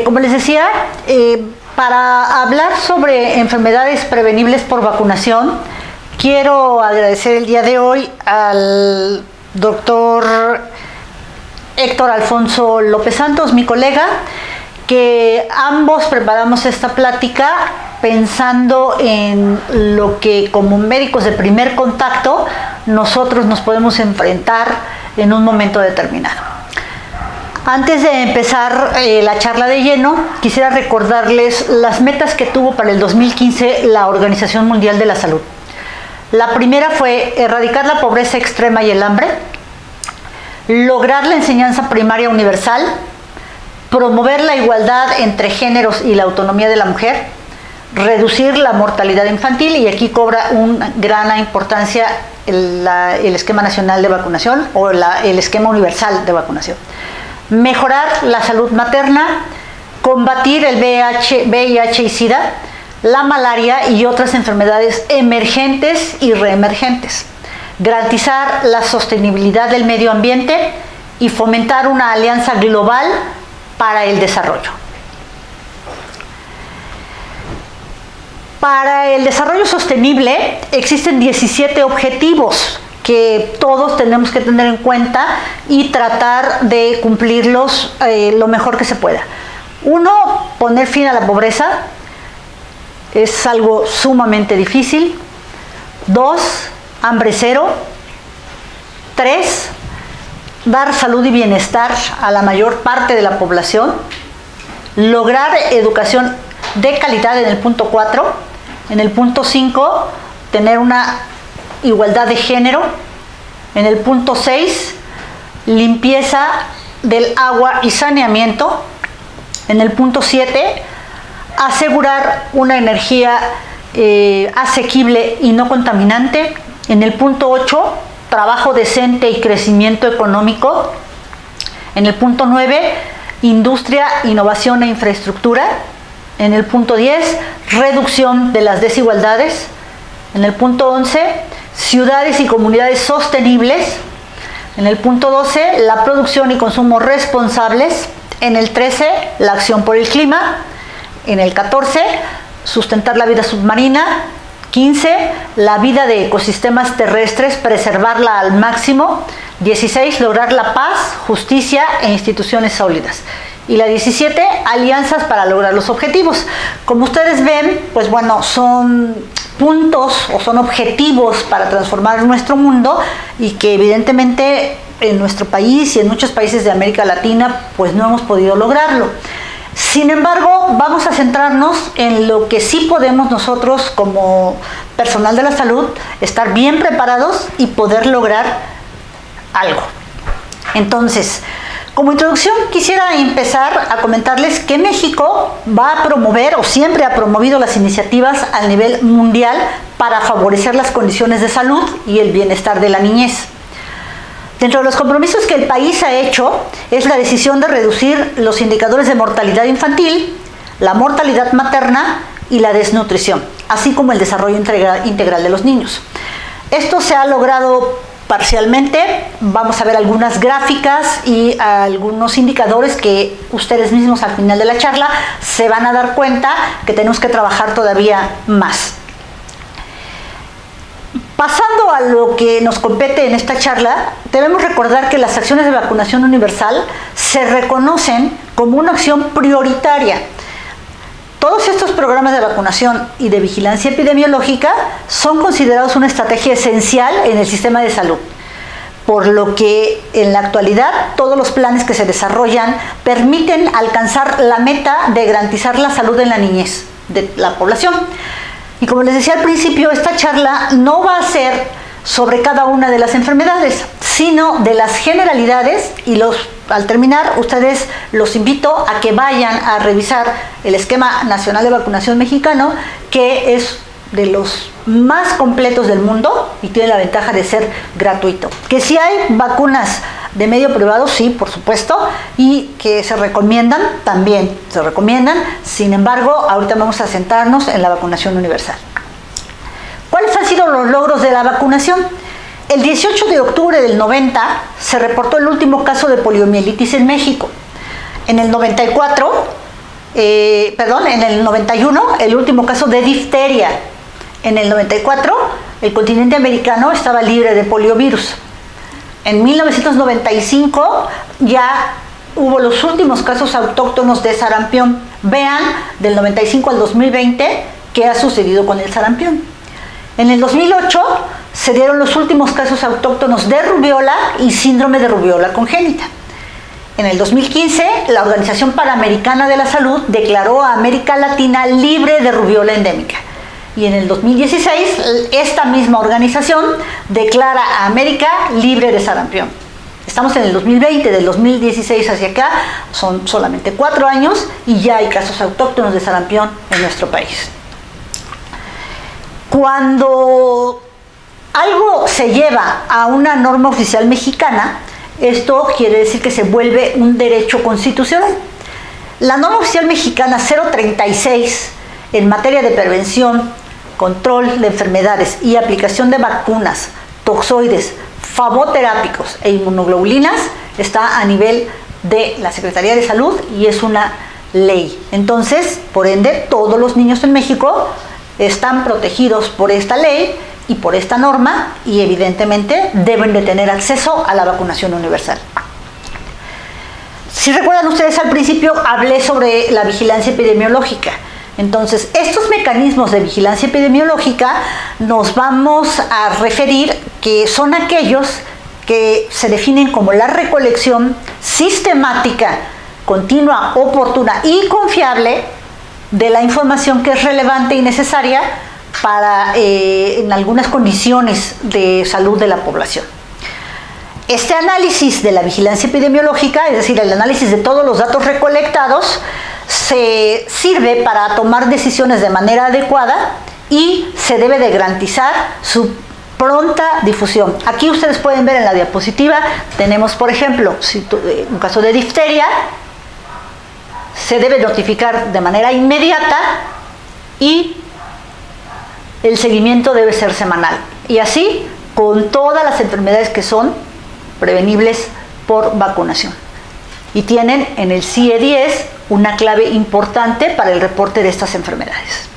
Como les decía, para hablar sobre enfermedades prevenibles por vacunación, quiero agradecer el día de hoy al doctor Héctor Alfonso López Santos, mi colega, que ambos preparamos esta plática pensando en lo que como médicos de primer contacto nosotros nos podemos enfrentar en un momento determinado. Antes de empezar la charla de lleno, quisiera recordarles las metas que tuvo para el 2015 la Organización Mundial de la Salud. La primera fue erradicar la pobreza extrema y el hambre, lograr la enseñanza primaria universal, promover la igualdad entre géneros y la autonomía de la mujer, reducir la mortalidad infantil, y aquí cobra una gran importancia el esquema nacional de vacunación o el esquema universal de vacunación. Mejorar la salud materna, combatir el VIH y SIDA, la malaria y otras enfermedades emergentes y reemergentes, garantizar la sostenibilidad del medio ambiente y fomentar una alianza global para el desarrollo. Para el desarrollo sostenible existen 17 objetivos que todos tenemos que tener en cuenta y tratar de cumplirlos lo mejor que se pueda. Uno, poner fin a la pobreza. Es algo sumamente difícil. 2, hambre cero. 3, dar salud y bienestar a la mayor parte de la población. Lograr educación de calidad en el punto 4. En el punto 5, tener una igualdad de género. En el punto 6, limpieza del agua y saneamiento. En el punto 7, asegurar una energía asequible y no contaminante. En el punto 8, trabajo decente y crecimiento económico. En el punto 9, industria, innovación e infraestructura. En el punto 10, reducción de las desigualdades. En el punto 11, ciudades y comunidades sostenibles. En el punto 12, la producción y consumo responsables. En el 13, la acción por el clima. En el 14, sustentar la vida submarina. 15, la vida de ecosistemas terrestres, preservarla al máximo. 16, lograr la paz, justicia e instituciones sólidas. Y la 17, alianzas para lograr los objetivos. Como ustedes ven, pues bueno, son puntos o son objetivos para transformar nuestro mundo y que evidentemente en nuestro país y en muchos países de América Latina pues no hemos podido lograrlo. Sin embargo, vamos a centrarnos en lo que sí podemos nosotros como personal de la salud estar bien preparados y poder lograr algo. Entonces, como introducción quisiera empezar a comentarles que México va a promover o siempre ha promovido las iniciativas a nivel mundial para favorecer las condiciones de salud y el bienestar de la niñez. Dentro de los compromisos que el país ha hecho es la decisión de reducir los indicadores de mortalidad infantil, la mortalidad materna y la desnutrición, así como el desarrollo integral de los niños. Esto se ha logrado parcialmente. Vamos a ver algunas gráficas y algunos indicadores que ustedes mismos al final de la charla se van a dar cuenta que tenemos que trabajar todavía más. Pasando a lo que nos compete en esta charla, debemos recordar que las acciones de vacunación universal se reconocen como una acción prioritaria. Todos estos programas de vacunación y de vigilancia epidemiológica son considerados una estrategia esencial en el sistema de salud, por lo que en la actualidad todos los planes que se desarrollan permiten alcanzar la meta de garantizar la salud en la niñez de la población. Y como les decía al principio, esta charla no va a ser sobre cada una de las enfermedades, sino de las generalidades, y al terminar ustedes los invito a que vayan a revisar el esquema nacional de vacunación mexicano, que es de los más completos del mundo y tiene la ventaja de ser gratuito. Que si hay vacunas de medio privado, sí, por supuesto, y que se recomiendan, también se recomiendan. Sin embargo, ahorita vamos a centrarnos en la vacunación universal. ¿Cuáles han sido los logros de la vacunación? El 18 de octubre del 90 se reportó el último caso de poliomielitis en México. En el 94 en el 91, el último caso de difteria. En el 94, el continente americano estaba libre de poliovirus. En 1995 ya hubo los últimos casos autóctonos de sarampión. Vean, del 95 al 2020, qué ha sucedido con el sarampión. En el 2008 se dieron los últimos casos autóctonos de rubiola y síndrome de rubiola congénita. En el 2015, la Organización Panamericana de la Salud declaró a América Latina libre de rubiola endémica. Y en el 2016, esta misma organización declara a América libre de sarampión. Estamos en el 2020, del 2016 hacia acá, son solamente 4 años y ya hay casos autóctonos de sarampión en nuestro país. Cuando algo se lleva a una norma oficial mexicana, esto quiere decir que se vuelve un derecho constitucional. La norma oficial mexicana 036 en materia de prevención, control de enfermedades y aplicación de vacunas, toxoides, favoterápicos e inmunoglobulinas está a nivel de la Secretaría de Salud y es una ley. Entonces, por ende, todos los niños en México están protegidos por esta ley y por esta norma y evidentemente deben de tener acceso a la vacunación universal. Si recuerdan ustedes, al principio hablé sobre la vigilancia epidemiológica. Entonces, estos mecanismos de vigilancia epidemiológica nos vamos a referir que son aquellos que se definen como la recolección sistemática, continua, oportuna y confiable de la información que es relevante y necesaria para en algunas condiciones de salud de la población. Este análisis de la vigilancia epidemiológica, es decir, el análisis de todos los datos recolectados, se sirve para tomar decisiones de manera adecuada y se debe de garantizar su pronta difusión. Aquí ustedes pueden ver en la diapositiva, tenemos por ejemplo, un caso de difteria, se debe notificar de manera inmediata y el seguimiento debe ser semanal. Y así con todas las enfermedades que son prevenibles por vacunación. Y tienen en el CIE-10 una clave importante para el reporte de estas enfermedades.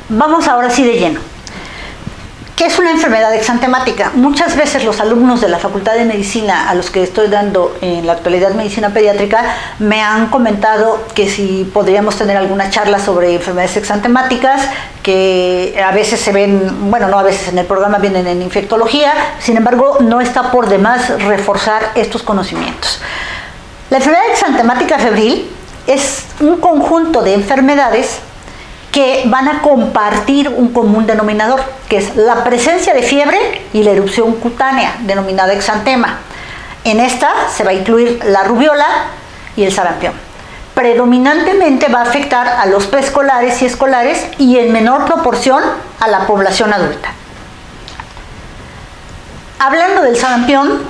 Vamos ahora sí de lleno. ¿Qué es una enfermedad exantemática? Muchas veces los alumnos de la Facultad de Medicina a los que estoy dando en la actualidad medicina pediátrica me han comentado que si podríamos tener alguna charla sobre enfermedades exantemáticas que a veces se ven, bueno, no a veces en el programa vienen en infectología, sin embargo no está por demás reforzar estos conocimientos. La enfermedad exantemática febril es un conjunto de enfermedades que van a compartir un común denominador, que es la presencia de fiebre y la erupción cutánea, denominada exantema. En esta se va a incluir la rubiola y el sarampión. Predominantemente va a afectar a los preescolares y escolares y en menor proporción a la población adulta. Hablando del sarampión,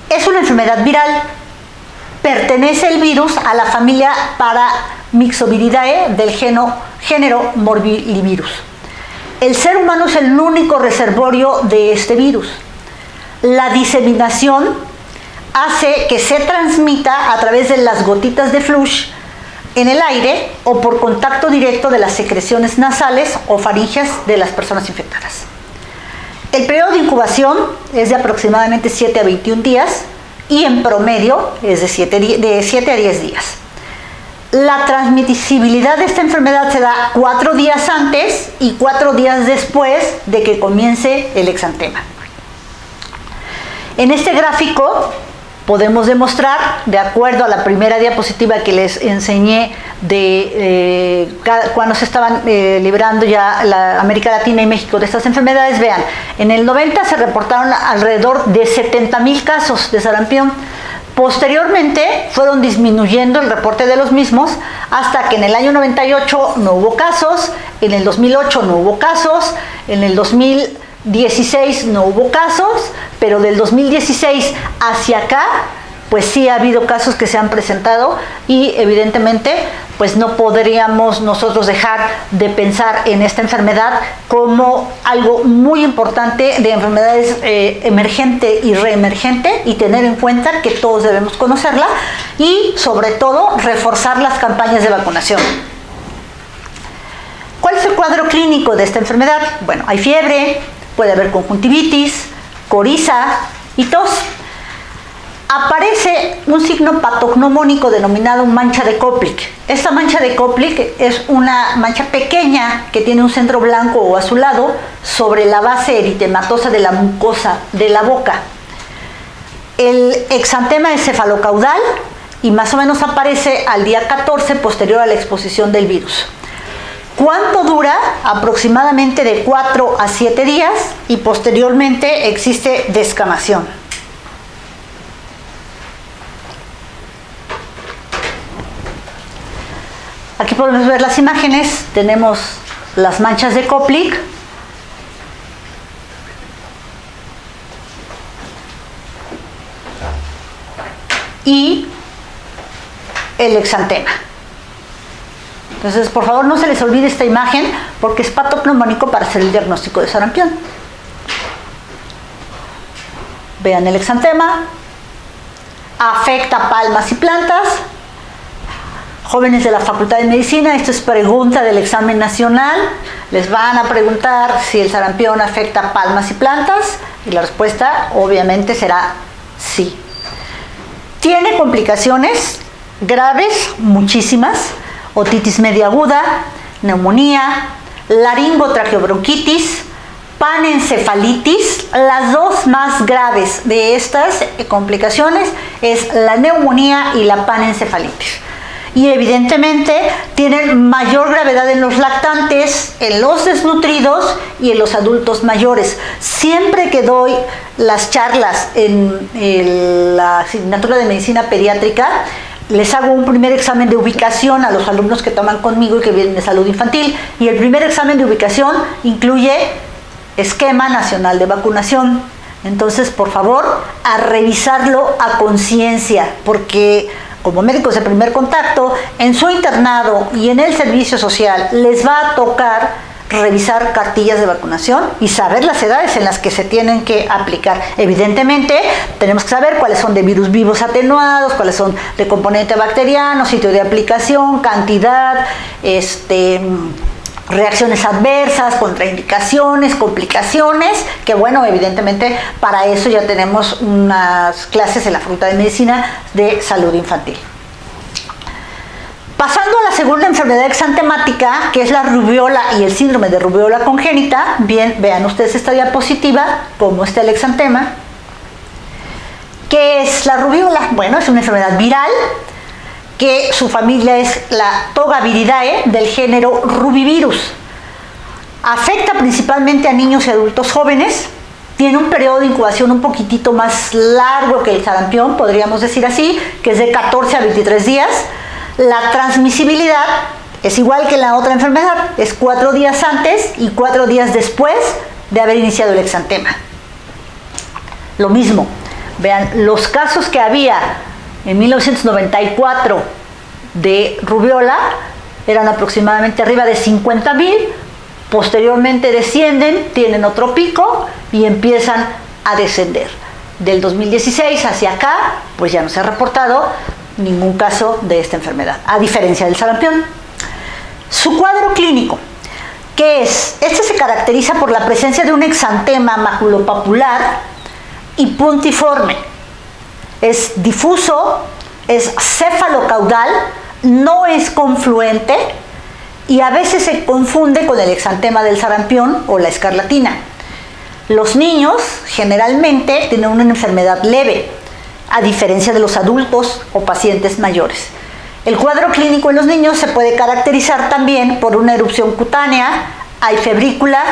es una enfermedad viral. Pertenece el virus a la familia Paramyxoviridae del género Morbillivirus. El ser humano es el único reservorio de este virus. La diseminación hace que se transmita a través de las gotitas de flush en el aire o por contacto directo de las secreciones nasales o faríngeas de las personas infectadas. El periodo de incubación es de aproximadamente 7 a 21 días y en promedio es de 7 a 10 días. La transmisibilidad de esta enfermedad se da 4 días antes y 4 días después de que comience el exantema. En este gráfico podemos demostrar, de acuerdo a la primera diapositiva que les enseñé de cuando se estaban librando ya la América Latina y México de estas enfermedades, vean, en el 90 se reportaron alrededor de 70,000 casos de sarampión. Posteriormente fueron disminuyendo el reporte de los mismos hasta que en el año 98 no hubo casos, en el 2008 no hubo casos, en el 2016 no hubo casos, pero del 2016 hacia acá, pues sí ha habido casos que se han presentado y evidentemente pues no podríamos nosotros dejar de pensar en esta enfermedad como algo muy importante de enfermedades emergente y reemergente, y tener en cuenta que todos debemos conocerla y sobre todo reforzar las campañas de vacunación. ¿Cuál es el cuadro clínico de esta enfermedad? Bueno, hay fiebre, puede haber conjuntivitis, coriza y tos. Aparece un signo patognomónico denominado mancha de Koplik. Esta mancha de Koplik es una mancha pequeña que tiene un centro blanco o azulado sobre la base eritematosa de la mucosa de la boca. El exantema es cefalocaudal y más o menos aparece al día 14 posterior a la exposición del virus. ¿Cuánto dura? Aproximadamente de 4 a 7 días y posteriormente existe descamación. Aquí podemos ver las imágenes, tenemos las manchas de Koplik y el exantema. Entonces, por favor, no se les olvide esta imagen porque es patognomónico para hacer el diagnóstico de sarampión. Vean el exantema, afecta palmas y plantas. Jóvenes de la Facultad de Medicina, esto es pregunta del examen nacional, les van a preguntar si el sarampión afecta palmas y plantas y la respuesta obviamente será sí. Tiene complicaciones graves, muchísimas: otitis media aguda, neumonía, laringotraqueobronquitis, panencefalitis. Las dos más graves de estas complicaciones es la neumonía y la panencefalitis. Y evidentemente tienen mayor gravedad en los lactantes, en los desnutridos y en los adultos mayores. Siempre que doy las charlas en la asignatura de medicina pediátrica, les hago un primer examen de ubicación a los alumnos que toman conmigo y que vienen de salud infantil. Y el primer examen de ubicación incluye esquema nacional de vacunación. Entonces, por favor, a revisarlo a conciencia, porque como médicos de primer contacto, en su internado y en el servicio social les va a tocar revisar cartillas de vacunación y saber las edades en las que se tienen que aplicar. Evidentemente, tenemos que saber cuáles son de virus vivos atenuados, cuáles son de componente bacteriano, sitio de aplicación, cantidad, reacciones adversas, contraindicaciones, complicaciones, que bueno, evidentemente para eso ya tenemos unas clases en la Facultad de Medicina de Salud Infantil. Pasando a la segunda enfermedad exantemática, que es la rubiola y el síndrome de rubiola congénita. Bien, vean ustedes esta diapositiva, cómo está el exantema. ¿Qué es la rubiola? Bueno, es una enfermedad viral que su familia es la Togaviridae del género Rubivirus. Afecta principalmente a niños y adultos jóvenes. Tiene un periodo de incubación un poquitito más largo que el sarampión, podríamos decir así, que es de 14 a 23 días. La transmisibilidad es igual que la otra enfermedad, es 4 días antes y 4 días después de haber iniciado el exantema. Lo mismo, vean los casos que había en 1994 de rubiola, eran aproximadamente arriba de 50,000, posteriormente descienden, tienen otro pico y empiezan a descender. Del 2016 hacia acá, pues ya no se ha reportado ningún caso de esta enfermedad, a diferencia del sarampión. Su cuadro clínico, ¿qué es? Este se caracteriza por la presencia de un exantema maculopapular y puntiforme. Es difuso, es cefalocaudal, no es confluente y a veces se confunde con el exantema del sarampión o la escarlatina. Los niños generalmente tienen una enfermedad leve, a diferencia de los adultos o pacientes mayores. El cuadro clínico en los niños se puede caracterizar también por una erupción cutánea, hay febrícula,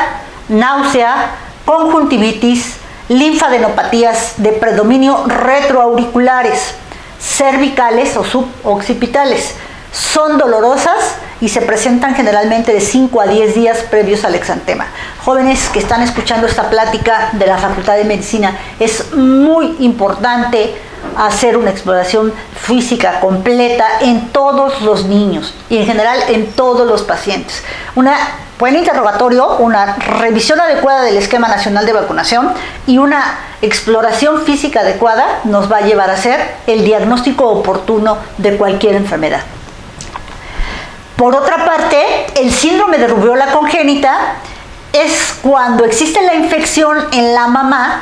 náusea, conjuntivitis, linfadenopatías de predominio retroauriculares, cervicales o suboccipitales. Son dolorosas y se presentan generalmente de 5 a 10 días previos al exantema. Jóvenes que están escuchando esta plática de la Facultad de Medicina, es muy importante hacer una exploración física completa en todos los niños y en general en todos los pacientes. Un buen interrogatorio, una revisión adecuada del esquema nacional de vacunación y una exploración física adecuada nos va a llevar a hacer el diagnóstico oportuno de cualquier enfermedad. Por otra parte, el síndrome de rubiola congénita es cuando existe la infección en la mamá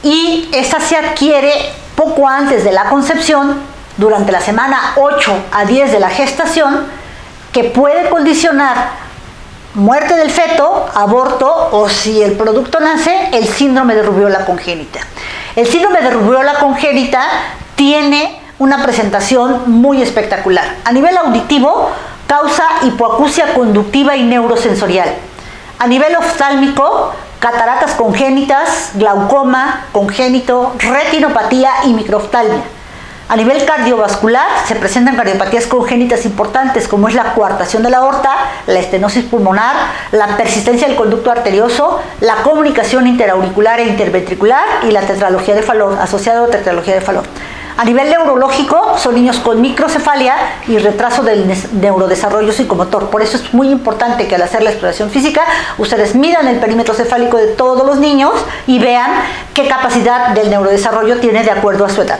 y esta se adquiere poco antes de la concepción, durante la semana 8 a 10 de la gestación, que puede condicionar muerte del feto, aborto o, si el producto nace, el síndrome de rubiola congénita. El síndrome de rubiola congénita tiene una presentación muy espectacular. A nivel auditivo, causa hipoacusia conductiva y neurosensorial. A nivel oftálmico, cataratas congénitas, glaucoma congénito, retinopatía y microoftalmia. A nivel cardiovascular, se presentan cardiopatías congénitas importantes como es la coartación de la aorta, la estenosis pulmonar, la persistencia del conducto arterioso, la comunicación interauricular e interventricular y la tetralogía de Fallot, asociada a la tetralogía de Fallot. A nivel neurológico, son niños con microcefalia y retraso del neurodesarrollo psicomotor. Por eso es muy importante que al hacer la exploración física, ustedes midan el perímetro cefálico de todos los niños y vean qué capacidad del neurodesarrollo tiene de acuerdo a su edad.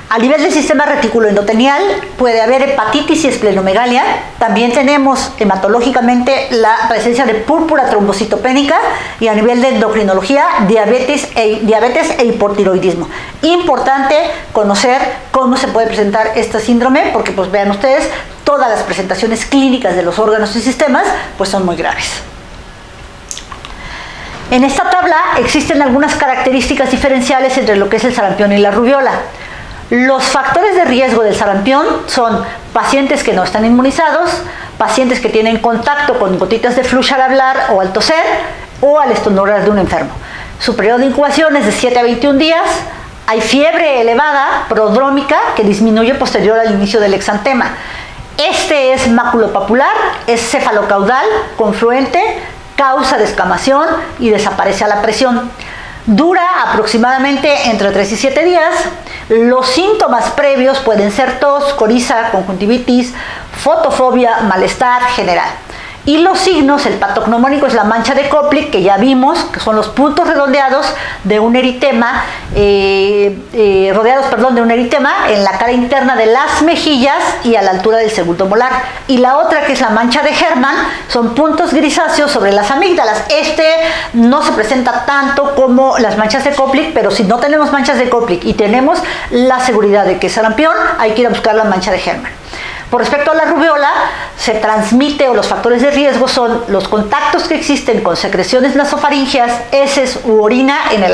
A nivel del sistema reticuloendotelial puede haber hepatitis y esplenomegalia. También tenemos hematológicamente la presencia de púrpura trombocitopénica y a nivel de endocrinología diabetes e hipotiroidismo. Importante conocer cómo se puede presentar este síndrome porque pues vean ustedes, todas las presentaciones clínicas de los órganos y sistemas pues son muy graves. En esta tabla existen algunas características diferenciales entre lo que es el sarampión y la rubiola. Los factores de riesgo del sarampión son pacientes que no están inmunizados, pacientes que tienen contacto con gotitas de flujo al hablar o al toser o al estornudar de un enfermo. Su periodo de incubación es de 7 a 21 días. Hay fiebre elevada, prodrómica, que disminuye posterior al inicio del exantema. Este es maculopapular, es cefalocaudal, confluente, causa descamación y desaparece a la presión. Dura aproximadamente entre 3 y 7 días. Los síntomas previos pueden ser tos, coriza, conjuntivitis, fotofobia, malestar general. Y los signos, el patognomónico es la mancha de Koplik, que ya vimos, que son los puntos redondeados de un eritema, de un eritema en la cara interna de las mejillas y a la altura del segundo molar. Y la otra, que es la mancha de Hermann, son puntos grisáceos sobre las amígdalas. Este no se presenta tanto como las manchas de Koplik, pero si no tenemos manchas de Koplik y tenemos la seguridad de que es sarampión, hay que ir a buscar la mancha de Hermann. Por respecto a la rubiola, se transmite, o los factores de riesgo son los contactos que existen con secreciones nasofaringeas, heces u orina en el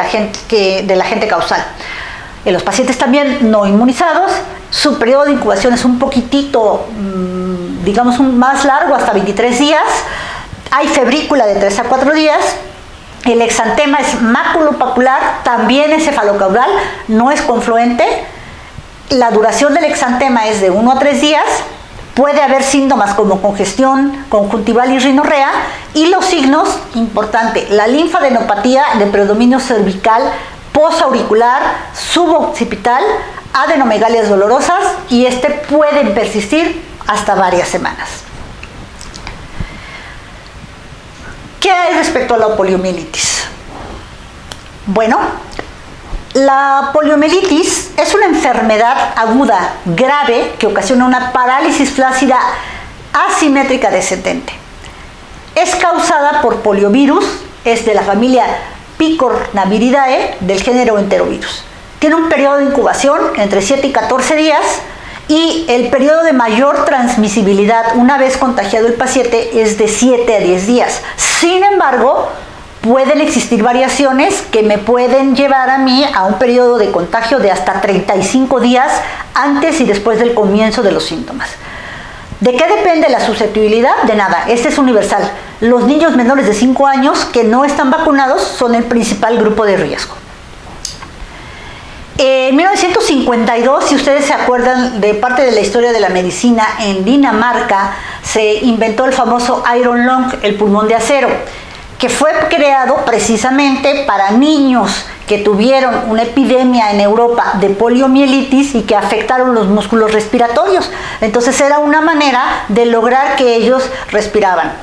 del agente causal. En los pacientes también no inmunizados, su periodo de incubación es un poquitito, más largo, hasta 23 días. Hay febrícula de 3 a 4 días. El exantema es maculopapular, también es cefalocaudal, no es confluente. La duración del exantema es de 1 a 3 días, puede haber síntomas como congestión conjuntival y rinorrea, y los signos, importante, la linfadenopatía de predominio cervical, posauricular, suboccipital, adenomegalias dolorosas, y pueden persistir hasta varias semanas. ¿Qué hay respecto a la poliomielitis? Bueno, la poliomielitis es una enfermedad aguda, grave, que ocasiona una parálisis flácida asimétrica descendente. Es causada por poliovirus, es de la familia Picornaviridae, del género Enterovirus. Tiene un periodo de incubación entre 7 y 14 días y el periodo de mayor transmisibilidad una vez contagiado el paciente es de 7 a 10 días. Sin embargo, pueden existir variaciones que me pueden llevar a mí a un periodo de contagio de hasta 35 días antes y después del comienzo de los síntomas. ¿De qué depende la susceptibilidad? De nada, este es universal. Los niños menores de 5 años que no están vacunados son el principal grupo de riesgo. En 1952, si ustedes se acuerdan de parte de la historia de la medicina, en Dinamarca se inventó el famoso Iron Lung, el pulmón de acero, que fue creado precisamente para niños que tuvieron una epidemia en Europa de poliomielitis y que afectaron los músculos respiratorios. Entonces era una manera de lograr que ellos respiraran.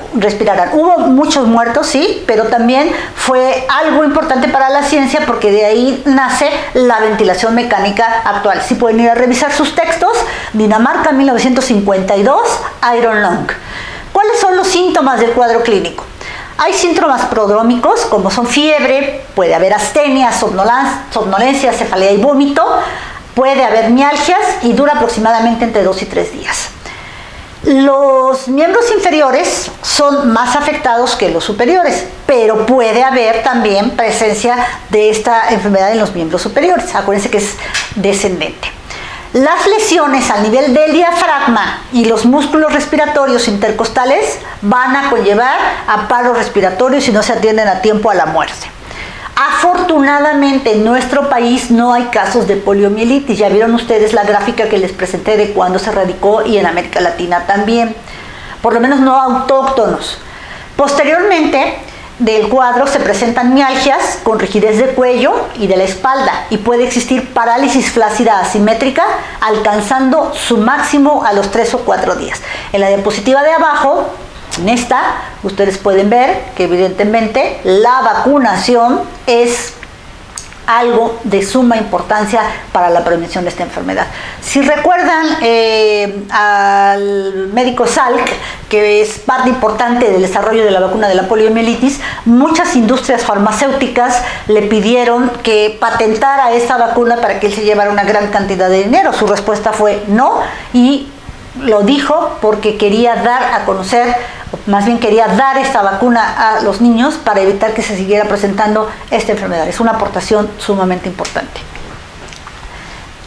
Hubo muchos muertos, sí, pero también fue algo importante para la ciencia porque de ahí nace la ventilación mecánica actual. Si pueden ir a revisar sus textos, Dinamarca 1952, Iron Lung. ¿Cuáles son los síntomas del cuadro clínico? Hay síntomas prodrómicos, como son fiebre, puede haber astenia, somnolencia, cefalea y vómito, puede haber mialgias y dura aproximadamente entre 2 y 3 días. Los miembros inferiores son más afectados que los superiores, pero puede haber también presencia de esta enfermedad en los miembros superiores. Acuérdense que es descendente. Las lesiones al nivel del diafragma y los músculos respiratorios intercostales van a conllevar a paro respiratorio si no se atienden a tiempo a la muerte. Afortunadamente en nuestro país no hay casos de poliomielitis. Ya vieron ustedes la gráfica que les presenté de cuándo se radicó y en América Latina también. Por lo menos no autóctonos. Posteriormente del cuadro se presentan mialgias con rigidez de cuello y de la espalda y puede existir parálisis flácida asimétrica alcanzando su máximo a los 3 o 4 días. En la diapositiva de abajo, en esta, ustedes pueden ver que evidentemente la vacunación es algo de suma importancia para la prevención de esta enfermedad. Si recuerdan al médico Salk, que es parte importante del desarrollo de la vacuna de la poliomielitis, muchas industrias farmacéuticas le pidieron que patentara esta vacuna para que él se llevara una gran cantidad de dinero. Su respuesta fue no, y lo dijo porque quería dar a conocer, más bien quería dar esta vacuna a los niños para evitar que se siguiera presentando esta enfermedad. Es una aportación sumamente importante.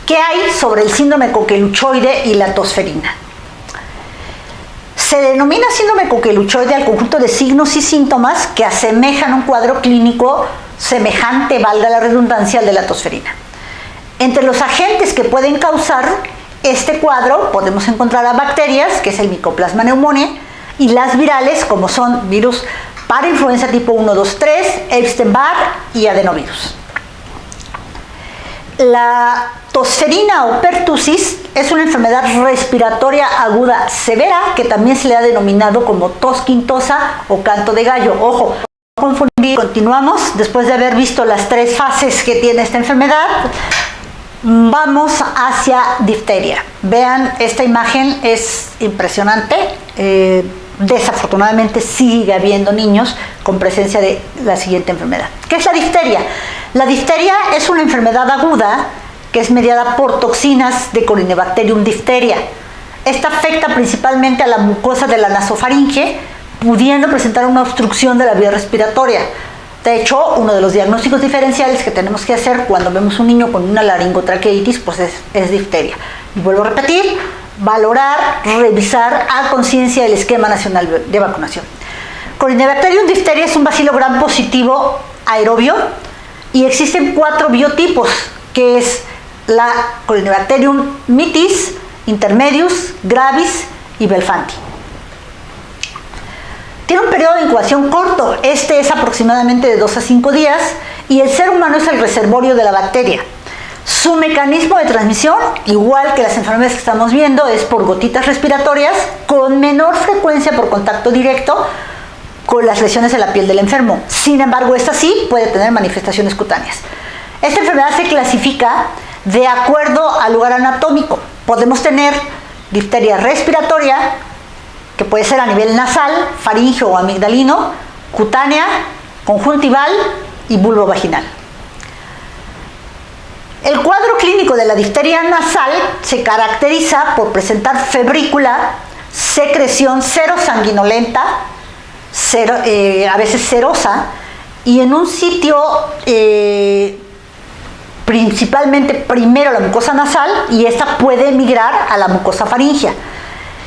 ¿Qué hay sobre el síndrome coqueluchoide y la tosferina? Se denomina síndrome coqueluchoide al conjunto de signos y síntomas que asemejan un cuadro clínico semejante, valga la redundancia, al de la tosferina. Entre los agentes que pueden causar este cuadro podemos encontrar a bacterias, que es el Mycoplasma pneumoniae, y las virales, como son virus parainfluenza tipo 1, 2, 3, Epstein-Barr y adenovirus. La tosferina o pertusis es una enfermedad respiratoria aguda severa que también se le ha denominado como tos quintosa o canto de gallo. Ojo, no confundir. Continuamos después de haber visto las 3 fases que tiene esta enfermedad. Vamos hacia difteria. Vean, esta imagen es impresionante. Desafortunadamente sigue habiendo niños con presencia de la siguiente enfermedad. ¿Qué es la difteria? La difteria es una enfermedad aguda que es mediada por toxinas de Corynebacterium diphtheria. Esta afecta principalmente a la mucosa de la nasofaringe, pudiendo presentar una obstrucción de la vía respiratoria. De hecho, uno de los diagnósticos diferenciales que tenemos que hacer cuando vemos un niño con una laringotraqueitis, pues es difteria. Y vuelvo a repetir, valorar, revisar a conciencia el esquema nacional de vacunación. Corynebacterium diphtheria es un bacilo gram positivo aerobio y existen 4 biotipos, que es la Corynebacterium mitis, intermedius, gravis y belfanti. Tiene un periodo de incubación corto, este es aproximadamente de 2 a 5 días, y el ser humano es el reservorio de la bacteria. Su mecanismo de transmisión, igual que las enfermedades que estamos viendo, es por gotitas respiratorias, con menor frecuencia por contacto directo con las lesiones de la piel del enfermo. Sin embargo, esta sí puede tener manifestaciones cutáneas. Esta enfermedad se clasifica de acuerdo al lugar anatómico. Podemos tener difteria respiratoria, que puede ser a nivel nasal, faríngeo o amigdalino, cutánea, conjuntival y vulvovaginal. El cuadro clínico de la difteria nasal se caracteriza por presentar febrícula, secreción serosanguinolenta, a veces serosa, y en un sitio principalmente primero la mucosa nasal, y esta puede migrar a la mucosa faríngea.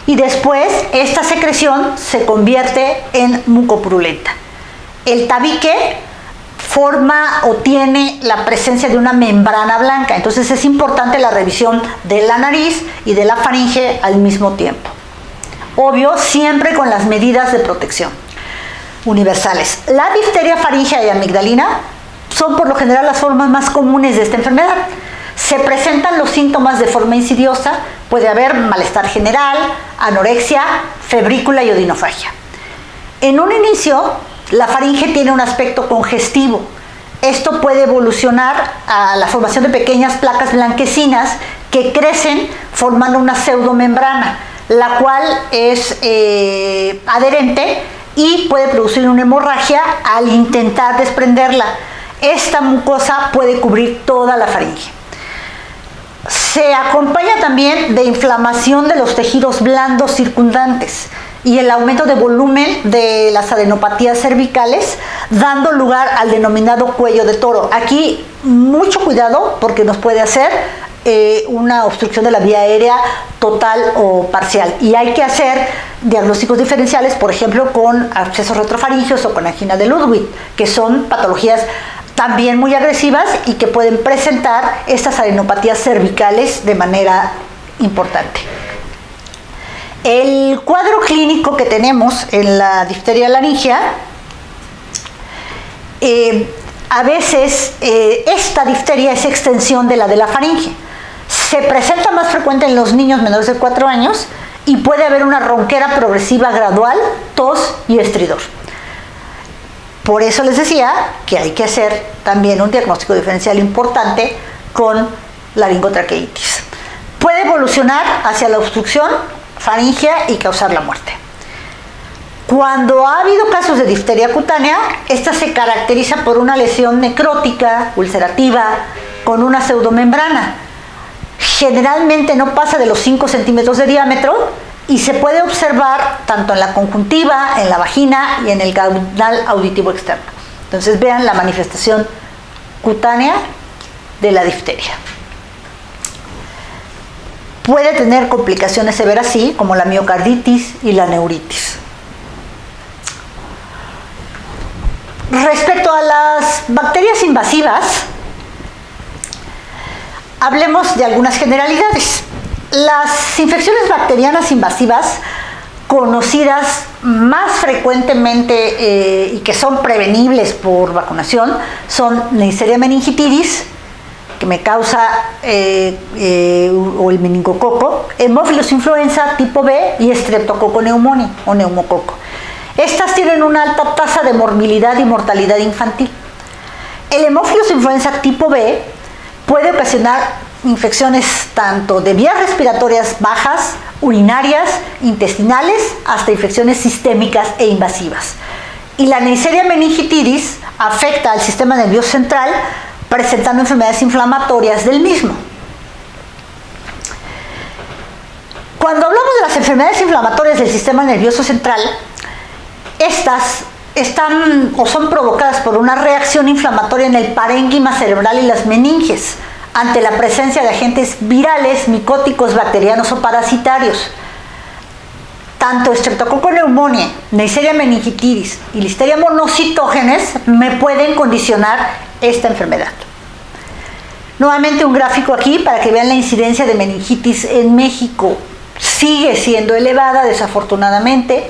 Y después esta secreción se convierte en mucopurulenta. El tabique forma o tiene la presencia de una membrana blanca, entonces es importante la revisión de la nariz y de la faringe al mismo tiempo. Obvio, siempre con las medidas de protección universales. La difteria faríngea y amigdalina son por lo general las formas más comunes de esta enfermedad. Se presentan los síntomas de forma insidiosa, puede haber malestar general, anorexia, febrícula y odinofagia. En un inicio, la faringe tiene un aspecto congestivo. Esto puede evolucionar a la formación de pequeñas placas blanquecinas que crecen formando una pseudomembrana, la cual es adherente y puede producir una hemorragia al intentar desprenderla. Esta mucosa puede cubrir toda la faringe. Se acompaña también de inflamación de los tejidos blandos circundantes y el aumento de volumen de las adenopatías cervicales, dando lugar al denominado cuello de toro. Aquí mucho cuidado porque nos puede hacer una obstrucción de la vía aérea total o parcial, y hay que hacer diagnósticos diferenciales, por ejemplo con abscesos retrofaringeos o con angina de Ludwig, que son patologías también muy agresivas y que pueden presentar estas adenopatías cervicales de manera importante. El cuadro clínico que tenemos en la difteria laringia, a veces esta difteria es extensión de la faringe. Se presenta más frecuente en los niños menores de 4 años y puede haber una ronquera progresiva gradual, tos y estridor. Por eso les decía que hay que hacer también un diagnóstico diferencial importante con laringotraqueitis. Puede evolucionar hacia la obstrucción faríngea y causar la muerte. Cuando ha habido casos de difteria cutánea, esta se caracteriza por una lesión necrótica, ulcerativa, con una pseudomembrana. Generalmente no pasa de los 5 centímetros de diámetro y se puede observar tanto en la conjuntiva, en la vagina y en el canal auditivo externo. Entonces vean la manifestación cutánea de la difteria. Puede tener complicaciones severas, sí, como la miocarditis y la neuritis. Respecto a las bacterias invasivas, hablemos de algunas generalidades. Las infecciones bacterianas invasivas conocidas más frecuentemente y que son prevenibles por vacunación son Neisseria meningitidis, que me causa o el meningococo, Haemophilus influenza tipo B y Streptococcus pneumoniae o neumococo. Estas tienen una alta tasa de morbilidad y mortalidad infantil. El Haemophilus influenza tipo B puede ocasionar infecciones tanto de vías respiratorias bajas, urinarias, intestinales, hasta infecciones sistémicas e invasivas. Y la Neisseria meningitidis afecta al sistema nervioso central, presentando enfermedades inflamatorias del mismo. Cuando hablamos de las enfermedades inflamatorias del sistema nervioso central, estas están o son provocadas por una reacción inflamatoria en el parénquima cerebral y las meninges, ante la presencia de agentes virales, micóticos, bacterianos o parasitarios. Tanto Streptococcus pneumoniae, Neisseria meningitidis y Listeria monocytogenes me pueden condicionar esta enfermedad. Nuevamente un gráfico aquí para que vean la incidencia de meningitis en México. Sigue siendo elevada, desafortunadamente.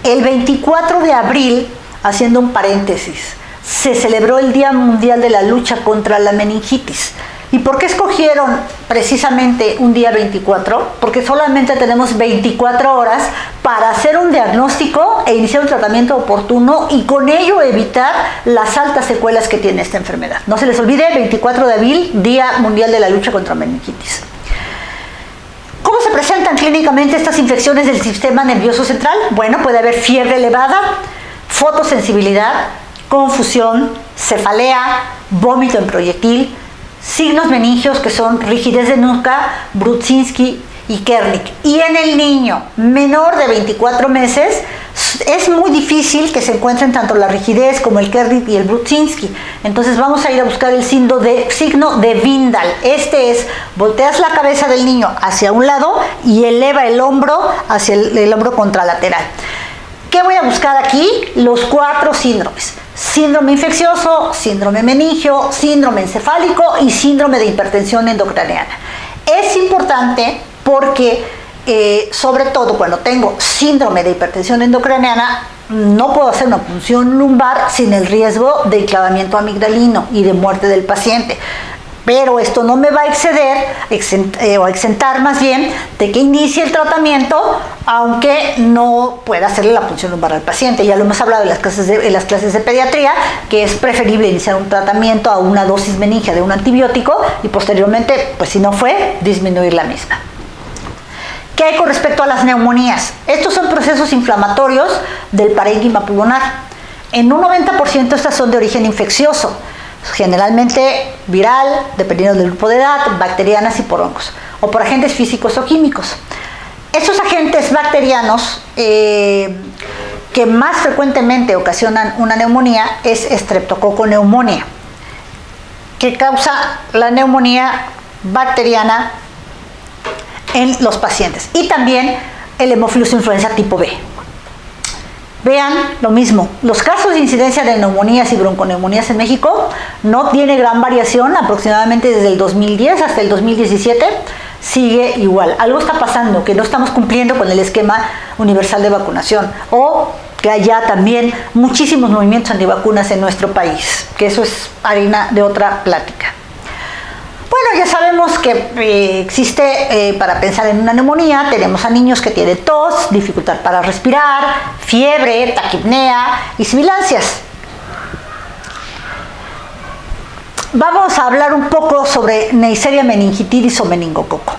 El 24 de abril, haciendo un paréntesis, se celebró el Día Mundial de la Lucha contra la Meningitis. ¿Y por qué escogieron precisamente un día 24? Porque solamente tenemos 24 horas para hacer un diagnóstico e iniciar un tratamiento oportuno y con ello evitar las altas secuelas que tiene esta enfermedad. No se les olvide, 24 de abril, Día Mundial de la Lucha contra meningitis. ¿Cómo se presentan clínicamente estas infecciones del sistema nervioso central? Bueno, puede haber fiebre elevada, fotosensibilidad, confusión, cefalea, vómito en proyectil, signos meningios que son rigidez de nuca, Brudzinski y Kernick. Y en el niño menor de 24 meses es muy difícil que se encuentren tanto la rigidez como el Kernick y el Brudzinski. Entonces vamos a ir a buscar el signo de Windal. Este es, volteas la cabeza del niño hacia un lado y eleva el hombro hacia el hombro contralateral. ¿Qué voy a buscar aquí? Los 4 síndromes. Síndrome infeccioso, síndrome meningio, síndrome encefálico y síndrome de hipertensión endocraniana. Es importante porque, sobre todo cuando tengo síndrome de hipertensión endocraniana, no puedo hacer una punción lumbar sin el riesgo de enclavamiento amigdalino y de muerte del paciente. Pero esto no me va a exentar más bien de que inicie el tratamiento, aunque no pueda hacerle la punción lumbar al paciente. Ya lo hemos hablado en las clases de pediatría, que es preferible iniciar un tratamiento a una dosis meningia de un antibiótico y posteriormente, pues si no fue, disminuir la misma. ¿Qué hay con respecto a las neumonías? Estos son procesos inflamatorios del parénquima pulmonar. En un 90% estas son de origen infeccioso, generalmente viral, dependiendo del grupo de edad, bacterianas y por hongos, o por agentes físicos o químicos. Estos agentes bacterianos que más frecuentemente ocasionan una neumonía es Streptococcus pneumoniae, que causa la neumonía bacteriana en los pacientes, y también el Haemophilus influenza tipo B. Vean lo mismo, los casos de incidencia de neumonías y bronconeumonías en México no tiene gran variación, aproximadamente desde el 2010 hasta el 2017 sigue igual. Algo está pasando, que no estamos cumpliendo con el esquema universal de vacunación, o que haya también muchísimos movimientos antivacunas en nuestro país, que eso es harina de otra plática. Bueno, ya sabemos que existe, para pensar en una neumonía, tenemos a niños que tienen tos, dificultad para respirar, fiebre, taquipnea y sibilancias. Vamos a hablar un poco sobre Neisseria meningitidis o meningococo.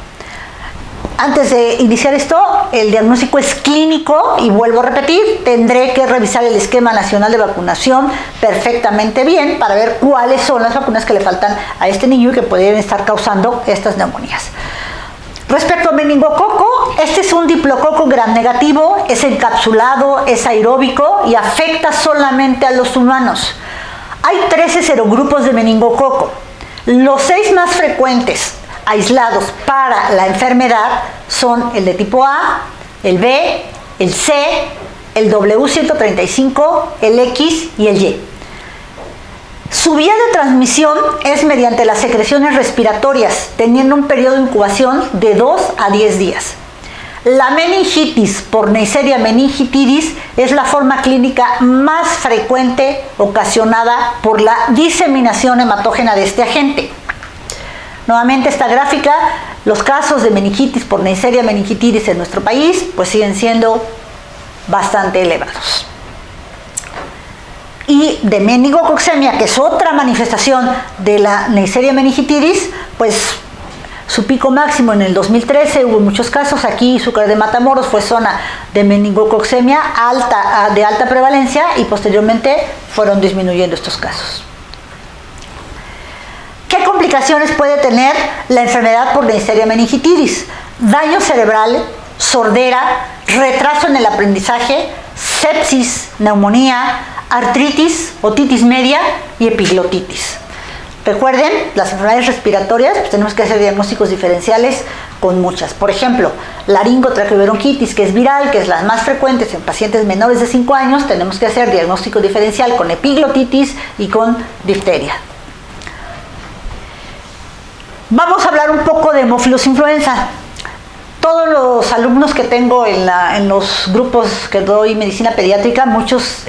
Antes de iniciar esto, el diagnóstico es clínico y vuelvo a repetir, tendré que revisar el esquema nacional de vacunación perfectamente bien para ver cuáles son las vacunas que le faltan a este niño y que podrían estar causando estas neumonías. Respecto a meningococo, este es un diplococo gram negativo, es encapsulado, es aeróbico y afecta solamente a los humanos. Hay 13 serogrupos de meningococo. Los 6 más frecuentes aislados para la enfermedad son el de tipo A, el B, el C, el W135, el X y el Y. Su vía de transmisión es mediante las secreciones respiratorias, teniendo un periodo de incubación de 2 a 10 días. La meningitis por Neisseria meningitidis es la forma clínica más frecuente ocasionada por la diseminación hematógena de este agente. Nuevamente esta gráfica, los casos de meningitis por Neisseria meningitidis en nuestro país pues siguen siendo bastante elevados. Y de meningococcemia, que es otra manifestación de la Neisseria meningitidis, pues su pico máximo en el 2013 hubo muchos casos. Aquí Zúcar de Matamoros fue zona de meningococcemia de alta prevalencia y posteriormente fueron disminuyendo estos casos. ¿Qué complicaciones puede tener la enfermedad por Neisseria meningitidis? Daño cerebral, sordera, retraso en el aprendizaje, sepsis, neumonía, artritis, otitis media y epiglotitis. Recuerden, las enfermedades respiratorias, pues tenemos que hacer diagnósticos diferenciales con muchas. Por ejemplo, laringotraqueobronquitis, que es viral, que es las más frecuentes en pacientes menores de 5 años, tenemos que hacer diagnóstico diferencial con epiglotitis y con difteria. Vamos a hablar un poco de Haemophilus influenza. Todos los alumnos que tengo en los grupos que doy medicina pediátrica, muchos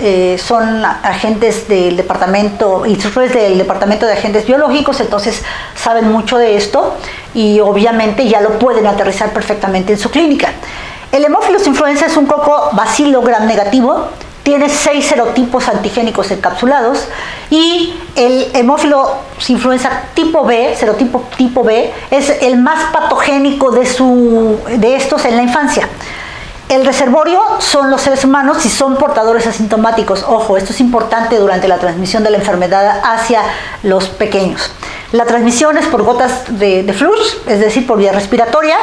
son agentes del departamento, instructores del departamento de agentes biológicos, entonces saben mucho de esto y obviamente ya lo pueden aterrizar perfectamente en su clínica. El Haemophilus influenza es un coco bacilo gram negativo, tiene 6 serotipos antigénicos encapsulados y el Haemophilus influenza tipo B, serotipo tipo B, es el más patogénico de estos en la infancia. El reservorio son los seres humanos y son portadores asintomáticos. Ojo, esto es importante durante la transmisión de la enfermedad hacia los pequeños. La transmisión es por gotas de flush, es decir, por vía respiratoria.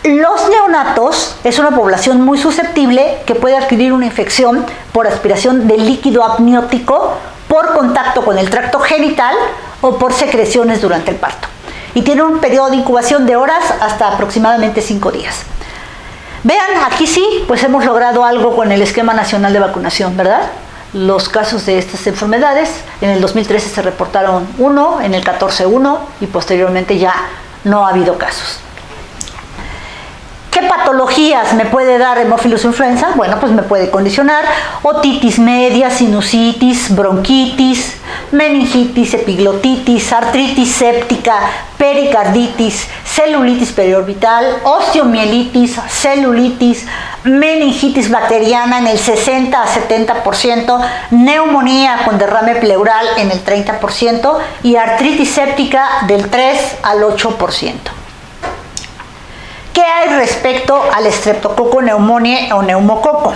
Los neonatos es una población muy susceptible que puede adquirir una infección por aspiración de líquido amniótico, por contacto con el tracto genital o por secreciones durante el parto. Y tiene un periodo de incubación de horas hasta aproximadamente 5 días. Vean, aquí sí, pues hemos logrado algo con el esquema nacional de vacunación, ¿verdad? Los casos de estas enfermedades, en el 2013 se reportaron 1, en el 14 1 y posteriormente ya no ha habido casos. ¿Qué ¿Qué patologías me puede dar Haemophilus influenza? Bueno, pues me puede condicionar otitis media, sinusitis, bronquitis, meningitis, epiglotitis, artritis séptica, pericarditis, celulitis periorbital, osteomielitis, celulitis, meningitis bacteriana en el 60 a 70%, neumonía con derrame pleural en el 30% y artritis séptica del 3 al 8%. ¿Qué hay respecto al Streptococcus pneumoniae o neumococo?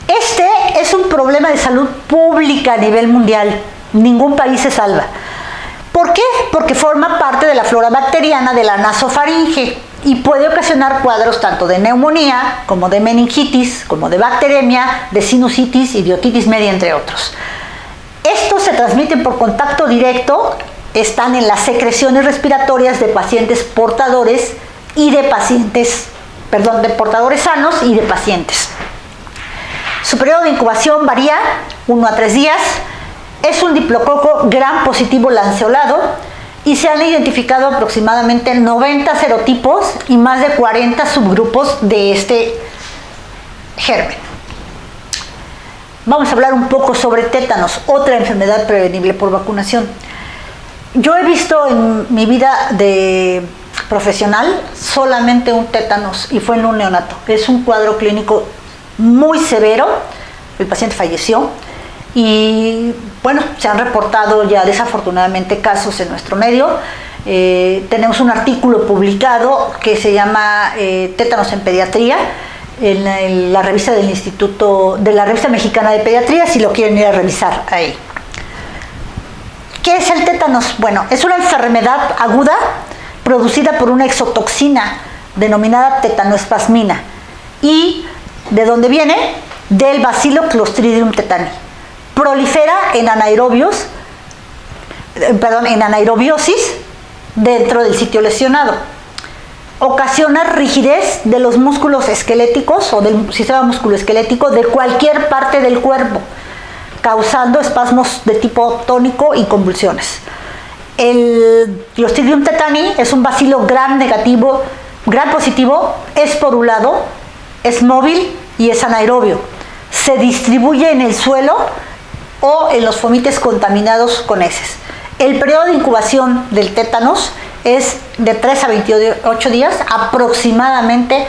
Este es un problema de salud pública a nivel mundial. Ningún país se salva. ¿Por qué? Porque forma parte de la flora bacteriana de la nasofaringe y puede ocasionar cuadros tanto de neumonía, como de meningitis, como de bacteremia, de sinusitis y de otitis media, entre otros. Estos se transmiten por contacto directo, están en las secreciones respiratorias de pacientes portadores y de de portadores sanos y de pacientes. Su periodo de incubación varía 1 a 3 días. Es un diplococo gram positivo lanceolado y se han identificado aproximadamente 90 serotipos y más de 40 subgrupos de este germen. Vamos a hablar un poco sobre tétanos, otra enfermedad prevenible por vacunación. Yo he visto en mi vida de profesional solamente un tétanos y fue en un neonato. Es un cuadro clínico muy severo, el paciente falleció y bueno, se han reportado ya desafortunadamente casos en nuestro medio. Tenemos un artículo publicado que se llama Tétanos en Pediatría en la revista del Instituto, de la Revista Mexicana de Pediatría, si lo quieren ir a revisar ahí. ¿Qué es el tétanos? Bueno, es una enfermedad aguda producida por una exotoxina denominada tetanoespasmina. ¿Y de dónde viene? Del Bacillus Clostridium tetani. Prolifera en anaerobiosis dentro del sitio lesionado. Ocasiona rigidez de los músculos esqueléticos o del sistema musculoesquelético de cualquier parte del cuerpo, causando espasmos de tipo tónico y convulsiones. El Clostridium tetani es un bacilo gram negativo, gram positivo, esporulado, es móvil y es anaerobio. Se distribuye en el suelo o en los fomites contaminados con heces. El periodo de incubación del tétanos es de 3 a 28 días, aproximadamente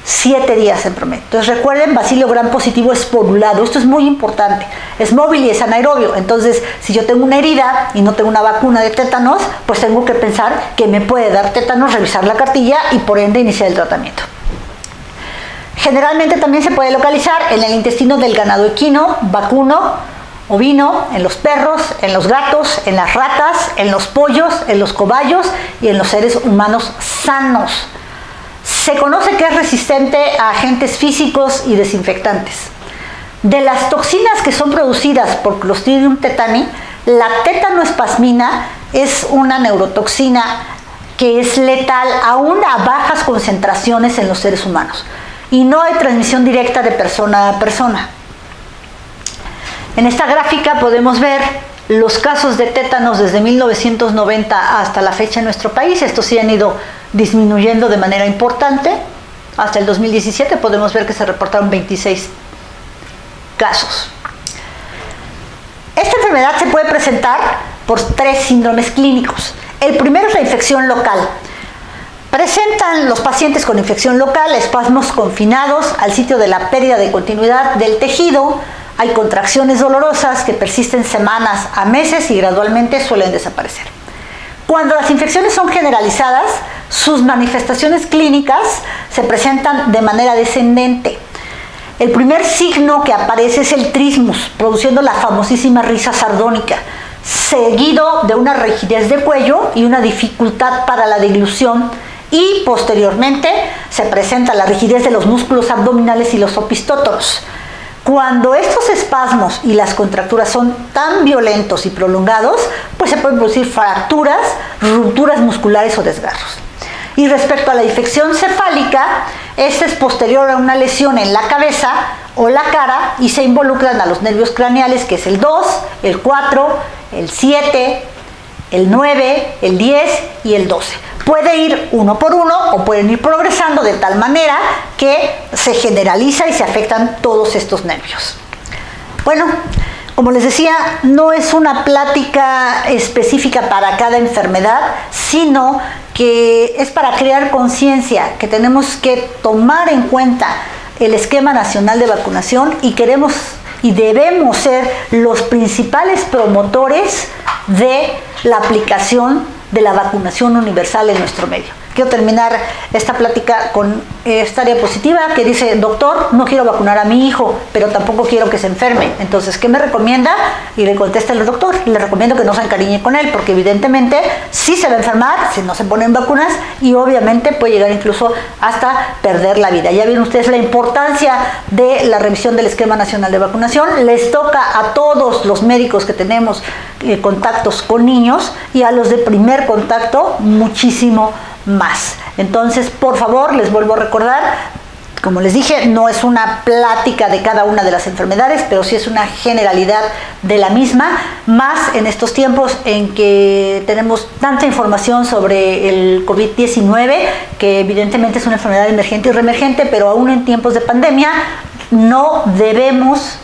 7 días en promedio. Entonces recuerden, bacilo gram positivo esporulado, esto es muy importante, es móvil y es anaerobio. Entonces si yo tengo una herida y no tengo una vacuna de tétanos, pues tengo que pensar que me puede dar tétanos, revisar la cartilla y por ende iniciar el tratamiento. Generalmente también se puede localizar en el intestino del ganado equino, vacuno, ovino, en los perros, en los gatos, en las ratas, en los pollos, en los cobayos y en los seres humanos sanos. Se conoce que es resistente a agentes físicos y desinfectantes. De las toxinas que son producidas por Clostridium tetani, la tetanoespasmina es una neurotoxina que es letal aún a bajas concentraciones en los seres humanos y no hay transmisión directa de persona a persona. En esta gráfica podemos ver los casos de tétanos desde 1990 hasta la fecha en nuestro país. Estos sí han ido disminuyendo de manera importante. Hasta el 2017 podemos ver que se reportaron 26 casos. Esta enfermedad se puede presentar por 3 síndromes clínicos. El primero es la infección local. Presentan los pacientes con infección local espasmos confinados al sitio de la pérdida de continuidad del tejido. Hay contracciones dolorosas que persisten semanas a meses y gradualmente suelen desaparecer. Cuando las infecciones son generalizadas, sus manifestaciones clínicas se presentan de manera descendente. El primer signo que aparece es el trismus, produciendo la famosísima risa sardónica, seguido de una rigidez de cuello y una dificultad para la deglución, y posteriormente se presenta la rigidez de los músculos abdominales y los opistótoros. Cuando estos espasmos y las contracturas son tan violentos y prolongados, pues se pueden producir fracturas, rupturas musculares o desgarros. Y respecto a la infección cefálica, esta es posterior a una lesión en la cabeza o la cara y se involucran a los nervios craneales, que es el 2, el 4, el 7, el 9, el 10 y el 12. Puede ir uno por uno o pueden ir progresando de tal manera que se generaliza y se afectan todos estos nervios. Bueno, como les decía, no es una plática específica para cada enfermedad, sino que es para crear conciencia, que tenemos que tomar en cuenta el esquema nacional de vacunación y queremos y debemos ser los principales promotores de la aplicación de la vacunación universal en nuestro medio. Quiero terminar esta plática con esta diapositiva que dice: doctor, no quiero vacunar a mi hijo, pero tampoco quiero que se enferme. Entonces, ¿qué me recomienda? Y le contesta el doctor: le recomiendo que no se encariñe con él, porque evidentemente sí se va a enfermar si no se ponen vacunas y obviamente puede llegar incluso hasta perder la vida. Ya vieron ustedes la importancia de la revisión del esquema nacional de vacunación. Les toca a todos los médicos que tenemos contactos con niños y a los de primer contacto muchísimo más. Entonces, por favor, les vuelvo a recordar, como les dije, no es una plática de cada una de las enfermedades, pero sí es una generalidad de la misma, más en estos tiempos en que tenemos tanta información sobre el COVID-19, que evidentemente es una enfermedad emergente y reemergente, pero aún en tiempos de pandemia no debemos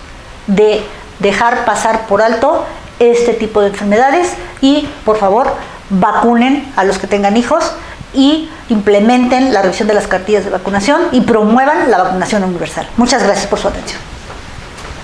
de dejar pasar por alto este tipo de enfermedades y, por favor, vacunen a los que tengan hijos y implementen la revisión de las cartillas de vacunación y promuevan la vacunación universal. Muchas gracias por su atención.